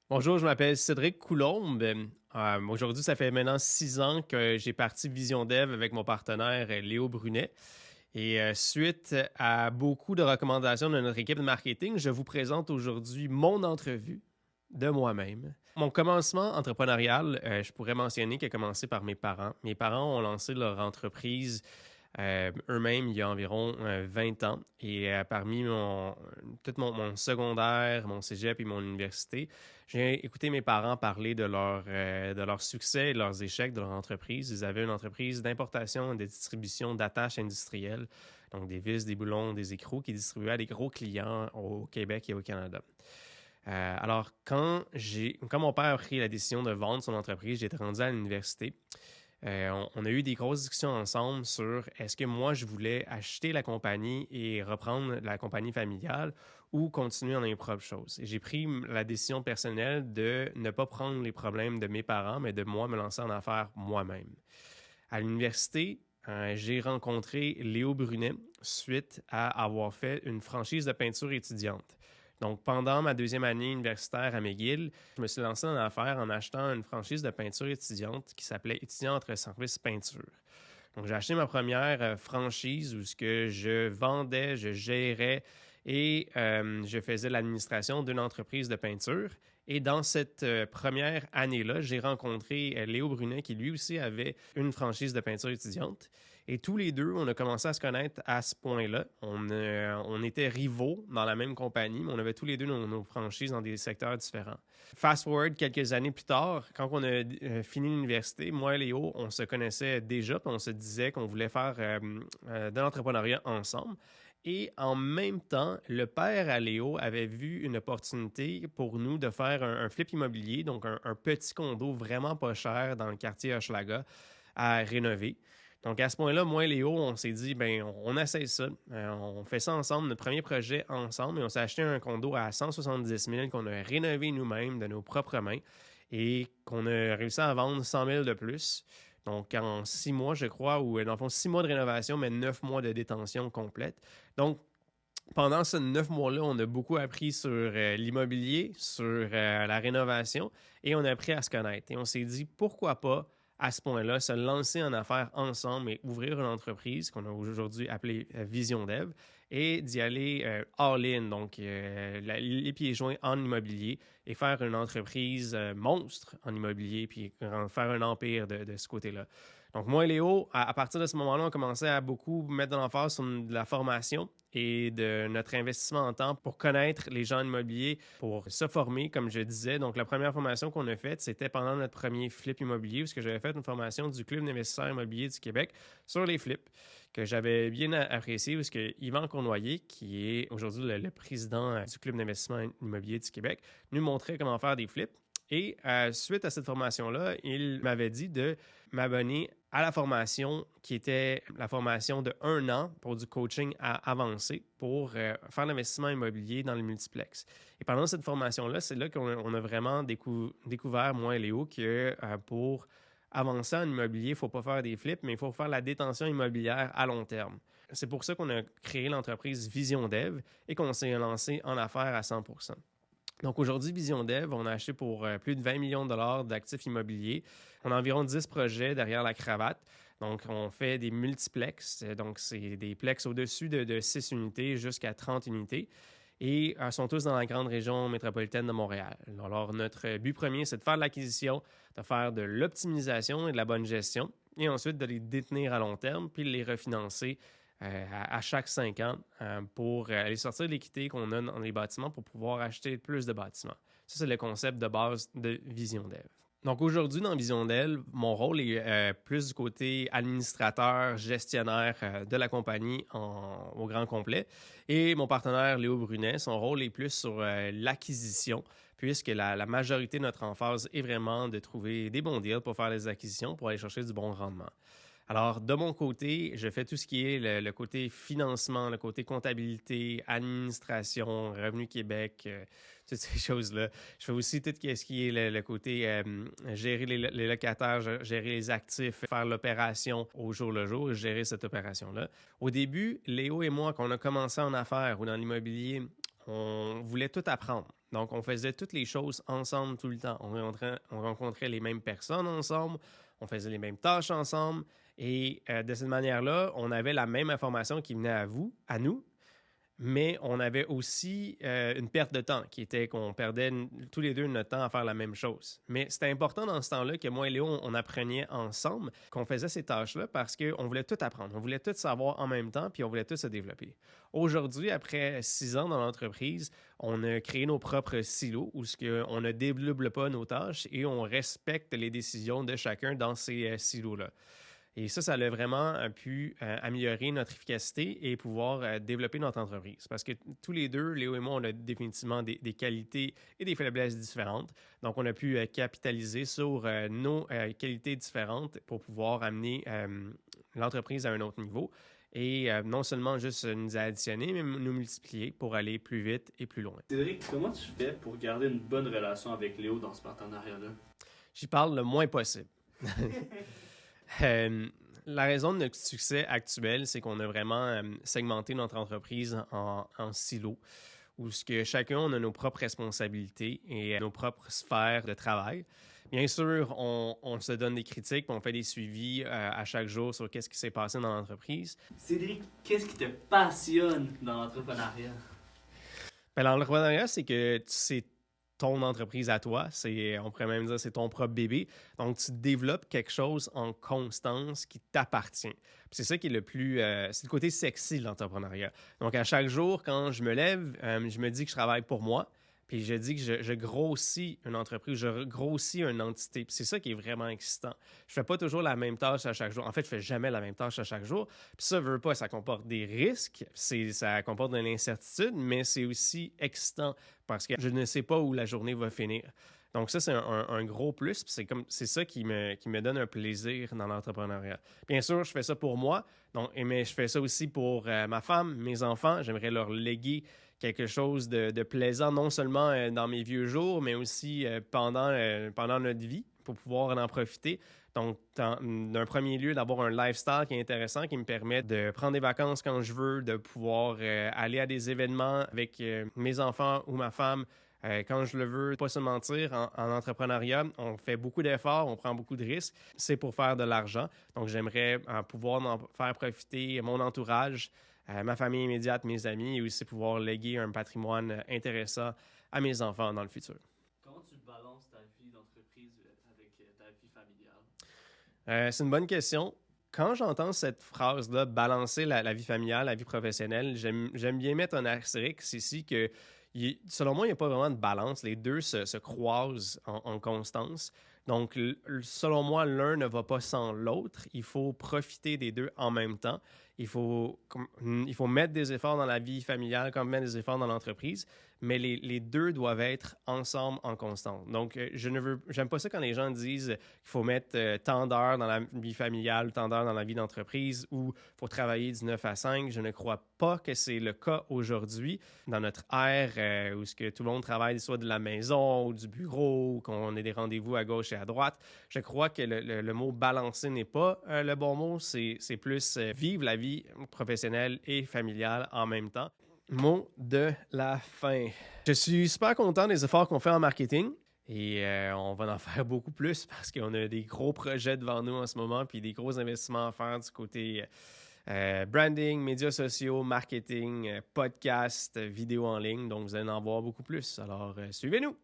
Bonjour, je m'appelle Cédric Coulombe. Aujourd'hui, ça fait maintenant 6 ans que j'ai parti Vision Dev avec mon partenaire Léo Brunet. Et suite à beaucoup de recommandations de notre équipe de marketing, je vous présente aujourd'hui mon entrevue de moi-même. Mon commencement entrepreneurial, je pourrais mentionner qu'il a commencé par mes parents. Mes parents ont lancé leur entreprise eux-mêmes il y a environ 20 ans. Et parmi tout mon secondaire, mon cégep et mon université, j'ai écouté mes parents parler de leur succès et de leurs échecs de leur entreprise. Ils avaient une entreprise d'importation et de distribution d'attaches industrielles, donc des vis, des boulons, des écrous qui distribuaient à des gros clients au Québec et au Canada. Alors, quand mon père a pris la décision de vendre son entreprise, j'étais rendu à l'université. On a eu des grosses discussions ensemble sur est-ce que moi je voulais acheter la compagnie et reprendre la compagnie familiale ou continuer dans mes propres choses. Et j'ai pris la décision personnelle de ne pas prendre les problèmes de mes parents, mais de moi me lancer en affaires moi-même. À l'université, j'ai rencontré Léo Brunet suite à avoir fait une franchise de peinture étudiante. Donc, pendant ma deuxième année universitaire à McGill, je me suis lancé en affaires en achetant une franchise de peinture étudiante qui s'appelait Étudiant entre services peinture. Donc, j'ai acheté ma première franchise où ce que je vendais, je gérais et je faisais l'administration d'une entreprise de peinture. Et dans cette première année-là, j'ai rencontré Léo Brunet qui lui aussi avait une franchise de peinture étudiante. Et tous les deux, on a commencé à se connaître à ce point-là. On était rivaux dans la même compagnie, mais on avait tous les deux nos franchises dans des secteurs différents. Fast forward quelques années plus tard, quand on a fini l'université, moi et Léo, on se connaissait déjà, puis on se disait qu'on voulait faire de l'entrepreneuriat ensemble. Et en même temps, le père à Léo avait vu une opportunité pour nous de faire un flip immobilier, donc un petit condo vraiment pas cher dans le quartier Hochelaga à rénover. Donc à ce point-là, moi et Léo, on s'est dit, ben on essaie ça. On fait ça ensemble, notre premier projet ensemble, et on s'est acheté un condo à 170 000 qu'on a rénové nous-mêmes de nos propres mains et qu'on a réussi à vendre 100 000 de plus. Donc, en 6 mois, je crois, ou dans le fond, 6 mois de rénovation, mais 9 mois de détention complète. Donc, pendant ces 9 mois-là, on a beaucoup appris sur l'immobilier, sur la rénovation, et on a appris à se connaître. Et on s'est dit, pourquoi pas, à ce point-là, se lancer en affaires ensemble et ouvrir une entreprise qu'on a aujourd'hui appelée Vision Dev et d'y aller all-in, donc les pieds joints en immobilier et faire une entreprise monstre en immobilier puis faire un empire de ce côté-là. Donc, moi et Léo, à partir de ce moment-là, on commençait à beaucoup mettre de l'emphase sur de la formation et de notre investissement en temps pour connaître les gens immobiliers, pour se former, comme je disais. Donc, la première formation qu'on a faite, c'était pendant notre premier flip immobilier, parce que j'avais fait une formation du Club d'investisseurs immobiliers du Québec sur les flips, que j'avais bien apprécié, parce que Yvan Cournoyer, qui est aujourd'hui le président du Club d'investissement immobilier du Québec, nous montrait comment faire des flips. Et suite à cette formation-là, il m'avait dit de m'abonner à la formation qui était la formation de 1 an pour du coaching avancé pour faire l'investissement immobilier dans le multiplex. Et pendant cette formation-là, c'est là qu'on a vraiment découvert, moi et Léo, que pour avancer en immobilier, il ne faut pas faire des flips, mais il faut faire la détention immobilière à long terme. C'est pour ça qu'on a créé l'entreprise Vision Dev et qu'on s'est lancé en affaires à 100%. Donc aujourd'hui, Vision Dev, on a acheté pour plus de 20 millions de dollars d'actifs immobiliers. On a environ 10 projets derrière la cravate. Donc, on fait des multiplex. Donc, c'est des plex au-dessus de 6 unités jusqu'à 30 unités. Et sont tous dans la grande région métropolitaine de Montréal. Alors, notre but premier, c'est de faire de l'acquisition, de faire de l'optimisation et de la bonne gestion, et ensuite de les détenir à long terme, puis de les refinancer à chaque 5 ans pour aller sortir de l'équité qu'on a dans les bâtiments pour pouvoir acheter plus de bâtiments. Ça, c'est le concept de base de Vision Dev. Donc aujourd'hui, dans Vision Dev, mon rôle est plus du côté administrateur, gestionnaire de la compagnie au grand complet. Et mon partenaire Léo Brunet, son rôle est plus sur l'acquisition, puisque la majorité de notre emphase est vraiment de trouver des bons deals pour faire les acquisitions, pour aller chercher du bon rendement. Alors, de mon côté, je fais tout ce qui est le côté financement, le côté comptabilité, administration, Revenu Québec, toutes ces choses-là. Je fais aussi tout ce qui est le côté gérer les locataires, gérer les actifs, faire l'opération au jour le jour et gérer cette opération-là. Au début, Léo et moi, quand on a commencé en affaires ou dans l'immobilier, on voulait tout apprendre. Donc, on faisait toutes les choses ensemble tout le temps. On rencontrait les mêmes personnes ensemble, on faisait les mêmes tâches ensemble. Et de cette manière-là, on avait la même information qui venait à nous, mais on avait aussi une perte de temps qui était qu'on perdait tous les deux notre temps à faire la même chose. Mais c'était important dans ce temps-là que moi et Léo, on apprenait ensemble, qu'on faisait ces tâches-là parce qu'on voulait tout apprendre. On voulait tout savoir en même temps, puis on voulait tout se développer. Aujourd'hui, après 6 ans dans l'entreprise, on a créé nos propres silos où on ne développe pas nos tâches et on respecte les décisions de chacun dans ces silos-là. Et ça a vraiment pu améliorer notre efficacité et pouvoir développer notre entreprise. Parce que tous les deux, Léo et moi, on a définitivement des qualités et des faiblesses différentes. Donc, on a pu capitaliser sur nos qualités différentes pour pouvoir amener l'entreprise à un autre niveau. Et non seulement juste nous additionner, mais nous multiplier pour aller plus vite et plus loin. Cédric, comment tu fais pour garder une bonne relation avec Léo dans ce partenariat-là? J'y parle le moins possible. La raison de notre succès actuel, c'est qu'on a vraiment segmenté notre entreprise en silos, où chacun on a nos propres responsabilités et nos propres sphères de travail. Bien sûr, on se donne des critiques, on fait des suivis à chaque jour sur qu'est-ce qui s'est passé dans l'entreprise. Cédric, qu'est-ce qui te passionne dans l'entrepreneuriat? Bien, l'entrepreneuriat, c'est que c'est ton entreprise à toi. On pourrait même dire c'est ton propre bébé. Donc, tu développes quelque chose en constance qui t'appartient. Puis c'est ça qui est c'est le côté sexy de l'entrepreneuriat. Donc, à chaque jour, quand je me lève, je me dis que je travaille pour moi. Puis je dis que je grossis une entreprise, je grossis une entité. Puis c'est ça qui est vraiment excitant. Je fais pas toujours la même tâche à chaque jour. En fait, je fais jamais la même tâche à chaque jour. Puis ça veut pas, ça comporte des risques, ça comporte de l'incertitude, mais c'est aussi excitant parce que je ne sais pas où la journée va finir. Donc ça, c'est un gros plus. Puis c'est ça qui me donne un plaisir dans l'entrepreneuriat. Bien sûr, je fais ça pour moi, mais je fais ça aussi pour ma femme, mes enfants. J'aimerais leur léguer quelque chose de plaisant, non seulement dans mes vieux jours, mais aussi pendant notre vie, pour pouvoir en profiter. Donc, d'un premier lieu, d'avoir un lifestyle qui est intéressant, qui me permet de prendre des vacances quand je veux, de pouvoir aller à des événements avec mes enfants ou ma femme quand je le veux. Pas se mentir, en entrepreneuriat, on fait beaucoup d'efforts, on prend beaucoup de risques. C'est pour faire de l'argent. Donc, j'aimerais pouvoir en faire profiter mon entourage, ma famille immédiate, mes amis, et aussi pouvoir léguer un patrimoine intéressant à mes enfants dans le futur. Comment tu balances ta vie d'entreprise avec ta vie familiale? C'est une bonne question. Quand j'entends cette phrase-là, balancer la vie familiale, la vie professionnelle, j'aime bien mettre un astérisque ici que, selon moi, il n'y a pas vraiment de balance. Les deux se croisent en constance. Donc, selon moi, l'un ne va pas sans l'autre. Il faut profiter des deux en même temps. Il faut mettre des efforts dans la vie familiale comme mettre des efforts dans l'entreprise, mais les deux doivent être ensemble en constance. Donc, j'aime pas ça quand les gens disent qu'il faut mettre tant d'heures dans la vie familiale, tant d'heures dans la vie d'entreprise ou il faut travailler du 9 à 5. Je ne crois pas que c'est le cas aujourd'hui dans notre ère où tout le monde travaille soit de la maison ou du bureau, ou qu'on ait des rendez-vous à gauche et à droite. Je crois que le mot balancer n'est pas le bon mot. C'est plus vivre la vie professionnelle et familiale en même temps. Mot de la fin. Je suis super content des efforts qu'on fait en marketing et on va en faire beaucoup plus parce qu'on a des gros projets devant nous en ce moment puis des gros investissements à faire du côté branding, médias sociaux, marketing, podcast, vidéo en ligne. Donc, vous allez en voir beaucoup plus. Alors, suivez-nous!